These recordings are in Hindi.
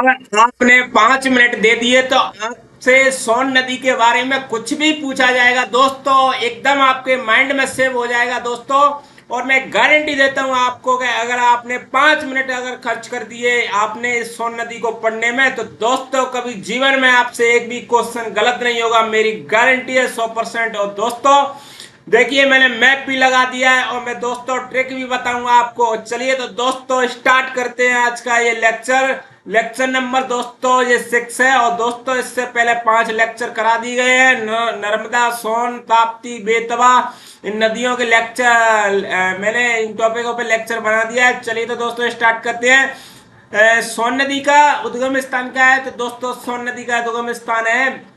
अगर आपने 5 मिनट दे दिए तो आपसे सोन नदी के बारे में कुछ भी पूछा जाएगा दोस्तों, एकदम आपके माइंड में सेव हो जाएगा दोस्तों। और मैं गारंटी देता हूं आपको कि अगर आपने 5 मिनट अगर खर्च कर दिए आपने इस सोन नदी को पढ़ने में, तो दोस्तों कभी जीवन में आपसे एक भी क्वेश्चन गलत नहीं होगा, मेरी गारंटी है 100%। और दोस्तों देखिए मैंने मैप भी लगा दिया है और मैं दोस्तों ट्रिक भी बताऊंगा आपको। चलिए तो दोस्तों स्टार्ट करते हैं आज का ये लेक्चर। लेक्चर नंबर दोस्तों ये 6 है। और दोस्तों इससे पहले 5 लेक्चर करा दिए गए हैं, नर्मदा, सोन, ताप्ती, बेतवा, इन नदियों के लेक्चर मैंने इन टॉपिकों पे लेक्चर बना दिया है। चलिए तो दोस्तों स्टार्ट करते हैं। सोन नदी का उद्गम स्थान क्या है? तो दोस्तों सोन नदी का उद्गम स्थान है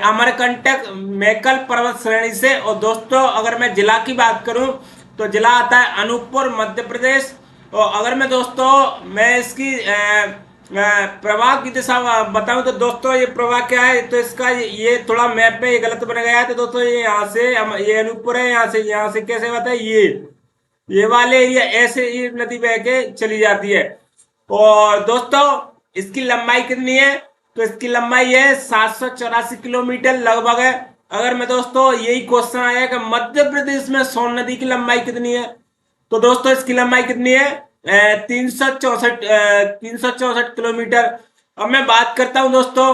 अमरकंटक मैकल पर्वत श्रेणी से। और दोस्तों अगर मैं जिला की बात करूं तो जिला आता है अनूपपुर मध्य प्रदेश। और अगर मैं दोस्तों मैं इसकी प्रवाह की दिशा बताऊं तो दोस्तों ये प्रवाह क्या है, तो इसका ये थोड़ा मैप में ये गलत बन गया है। तो दोस्तों ये यहाँ से ये अनूपपुर है, यहाँ से कैसे होता है, ये वाले एरिया ऐसे ये नदी बह के चली जाती है। और दोस्तों इसकी लंबाई कितनी है? तो इसकी लंबाई है 784 किलोमीटर लगभग है। अगर मैं दोस्तों यही क्वेश्चन आया कि मध्य प्रदेश में सोन नदी की लंबाई कितनी है, तो दोस्तों इसकी लंबाई कितनी है? 364 किलोमीटर। अब मैं बात करता हूं दोस्तों,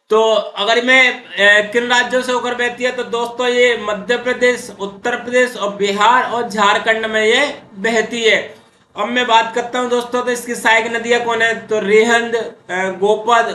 तो अगर मैं किन राज्यों से होकर बहती है, तो दोस्तों ये मध्य प्रदेश, उत्तर प्रदेश और बिहार और झारखंड में ये बहती है। अब मैं बात करता हूं दोस्तों, तो इसकी सहायक नदियां कौन है? तो रेहंद, गोपद,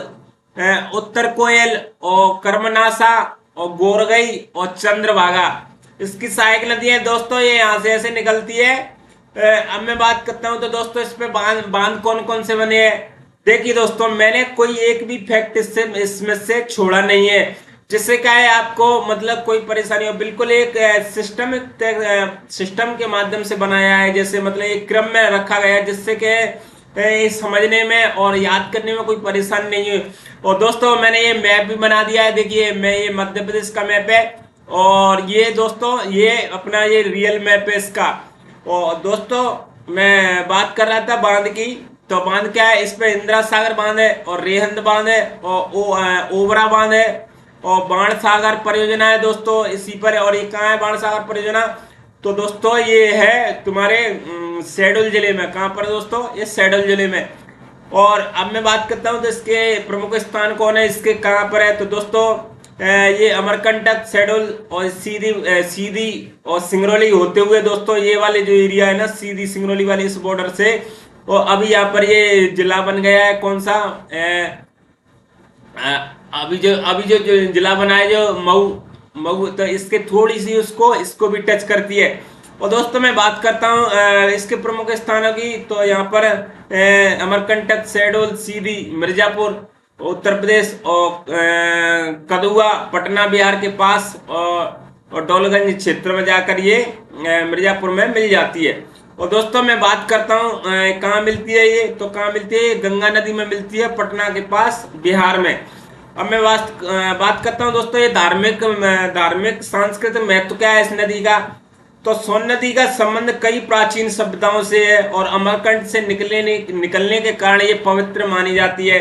उत्तर कोयल और कर्मनासा और गोरगई और चंद्रभागा इसकी सहायक नदियां दोस्तों, ये यहाँ से ऐसे निकलती है। अब मैं बात करता हूं तो दोस्तों इस पे बांध बांध कौन कौन से बने हैं। देखिए दोस्तों मैंने कोई एक भी फैक्ट इसमें से छोड़ा नहीं है, जिससे क्या है आपको मतलब कोई परेशानी हो। बिल्कुल एक सिस्टम के माध्यम से बनाया है, जैसे मतलब एक क्रम में रखा गया है, जिससे कि समझने में और याद करने में कोई परेशानी नहीं है। और दोस्तों मैंने ये मैप भी बना दिया है, देखिए मैं ये मध्य प्रदेश का मैप है और ये दोस्तों ये अपना ये रियल मैप है इसका। और दोस्तों मैं बात कर रहा था बांध की, तो बांध क्या है, इस पे इंदिरा सागर बांध है और रेहंद बांध है और ओबरा बांध है और बाण सागर परियोजना है दोस्तों इसी पर। और ये कहाँ है बाण सागर परियोजना? तो दोस्तों ये है तुम्हारे शहडोल जिले में। कहाँ पर दोस्तों? ये शहडोल जिले में। और अब मैं बात करता हूँ तो इसके प्रमुख स्थान कौन है, इसके कहाँ पर है? तो दोस्तों ये अमरकंटक, शहडोल और सीधी और सिंगरौली होते हुए दोस्तों ये वाले जो एरिया है ना, सीधी सिंगरौली वाले इस बॉर्डर से। और अभी यहाँ पर ये जिला बन गया है कौन सा, अभी जो जिला बना है जो मऊ मऊ, तो इसके थोड़ी सी उसको इसको भी टच करती है। और दोस्तों मैं बात करता हूँ इसके प्रमुख स्थानों की, तो यहाँ पर अमरकंटक, शहडोल, सीधी, मिर्जापुर उत्तर प्रदेश और कदुआ पटना बिहार के पास और डोलगंज क्षेत्र में जाकर ये मिर्जापुर में मिल जाती है। और दोस्तों मैं बात करता हूँ कहाँ मिलती है ये, तो कहाँ मिलती है? गंगा नदी में मिलती है, पटना के पास बिहार में। अब मैं बात करता हूँ दोस्तों ये धार्मिक सांस्कृतिक महत्व क्या है इस नदी का। तो सोन नदी का संबंध कई प्राचीन सभ्यताओं से है और अमरकंटक से निकलने के कारण ये पवित्र मानी जाती है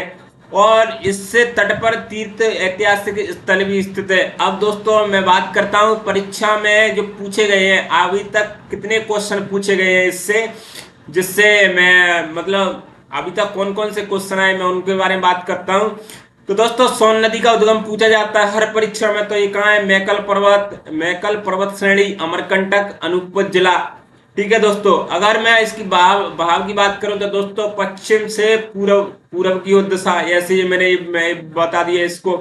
और इससे तट पर तीर्थ ऐतिहासिक स्थल भी स्थित है। अब दोस्तों मैं बात करता हूँ परीक्षा में जो पूछे गए हैं, अभी तक कितने क्वेश्चन पूछे गए हैं इससे, जिससे मैं मतलब अभी तक कौन कौन से क्वेश्चन आए मैं उनके बारे में बात करता हूँ। तो दोस्तों सोन नदी का उद्गम पूछा जाता है हर परीक्षा में, तो ये कहाँ है? मैकल पर्वत श्रेणी, अमरकंटक, अनूपपुर जिला। ठीक है दोस्तों, अगर मैं इसकी बहाव की बात करूं तो दोस्तों पश्चिम से पूर्व की ओर दिशा, ऐसे मैं बता दिया इसको।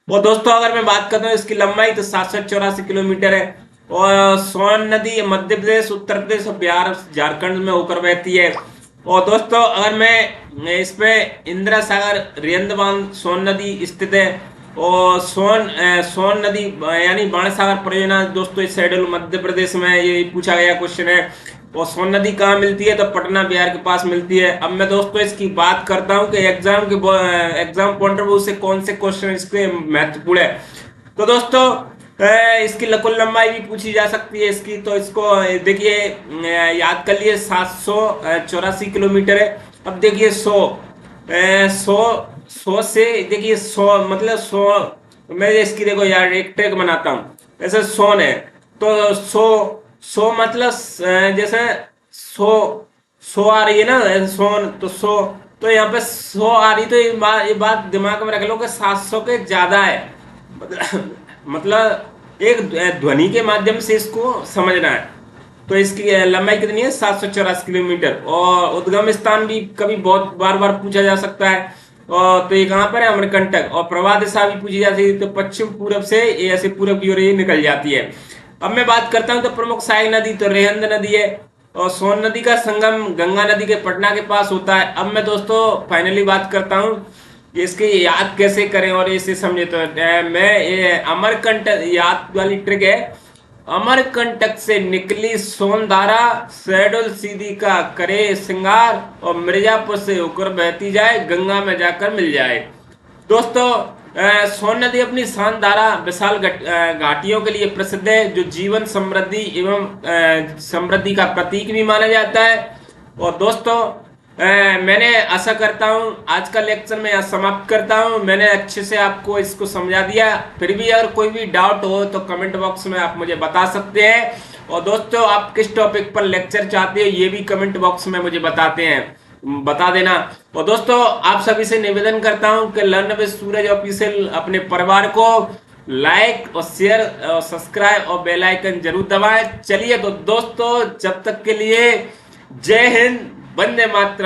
और दोस्तों अगर मैं बात करता हूँ इसकी लंबाई, तो 784 किलोमीटर है। और सोन नदी मध्य प्रदेश, उत्तर प्रदेश और बिहार झारखंड में होकर बहती है। और दोस्तों अगर मैं इस पे इंदिरा सागर, रेहंद बांध, सोन नदी स्थित है। और सोन नदी यानी बाण सागर परियोजना दोस्तों इस शहडोल मध्य प्रदेश में ये पूछा गया क्वेश्चन है। और सोन नदी कहाँ मिलती है? तो पटना बिहार के पास मिलती है। अब मैं दोस्तों इसकी बात करता हूँ कि एग्जाम पॉइंट ऑफ व्यू से कौन से क्वेश्चन इसके महत्वपूर्ण है। तो दोस्तों इसकी कुल लंबाई भी पूछी जा सकती है इसकी, तो इसको देखिए याद कर लिए 784 किलोमीटर है। अब देखिए 100 सौ सौ से देखिए, सौ मतलब सौ, मैं इसकी देखो यार एक ट्रिक बनाता हूँ। जैसे सोन है तो सौ, सौ मतलब जैसे सौ, सौ आ रही है ना सोन, तो सौ, तो यहाँ पे सौ आ रही, तो ये बात दिमाग में रख लो कि 700 के ज्यादा है। मतलब मतलब एक ध्वनि के माध्यम से इसको समझना है। तो इसकी लंबाई कितनी है? 784 किलोमीटर। और उद्गम स्थान भी कभी बहुत बार बार पूछा जा सकता है। और तो ये कहाँ पर है? अमरकंटक। और प्रवाह दिशा भी पूछी जाती है, तो पश्चिम पूरब से ये ऐसे पूरब की ओर ये निकल जाती है। अब मैं बात करता हूँ तो प्रमुख सहायक नदी तो रेहंद नदी है। और सोन नदी का संगम गंगा नदी के पटना के पास होता है। अब मैं दोस्तों फाइनली बात करता हूँ इसकी याद कैसे करें और इसे समझे। तो मैं ये अमरकंटक याद वाली ट्रिक है। अमरकंटक से निकली सोनधारा शहडोल सीधी का करे श्रृंगार, और मिर्जापुर से होकर बहती जाए गंगा में जाकर मिल जाए। दोस्तों सोन नदी अपनी शानदार विशाल घाटियों के लिए प्रसिद्ध है, जो जीवन समृद्धि एवं समृद्धि का प्रतीक भी माना जाता है। और दोस्तों मैंने आशा करता हूं आज का लेक्चर मैं यहाँ समाप्त करता हूं। मैंने अच्छे से आपको इसको समझा दिया। फिर भी अगर कोई भी डाउट हो तो कमेंट बॉक्स में आप मुझे बता सकते हैं। और दोस्तों आप किस टॉपिक पर लेक्चर चाहते हो ये भी कमेंट बॉक्स में मुझे बता देना। और दोस्तों आप सभी से निवेदन करता हूं कि लर्न विद सूरज ऑफिशियल अपने परिवार को लाइक और शेयर और सब्सक्राइब और बेल आइकन जरूर दबाएं। चलिए तो दोस्तों जब तक के लिए जय हिंद, वंदे मातरम।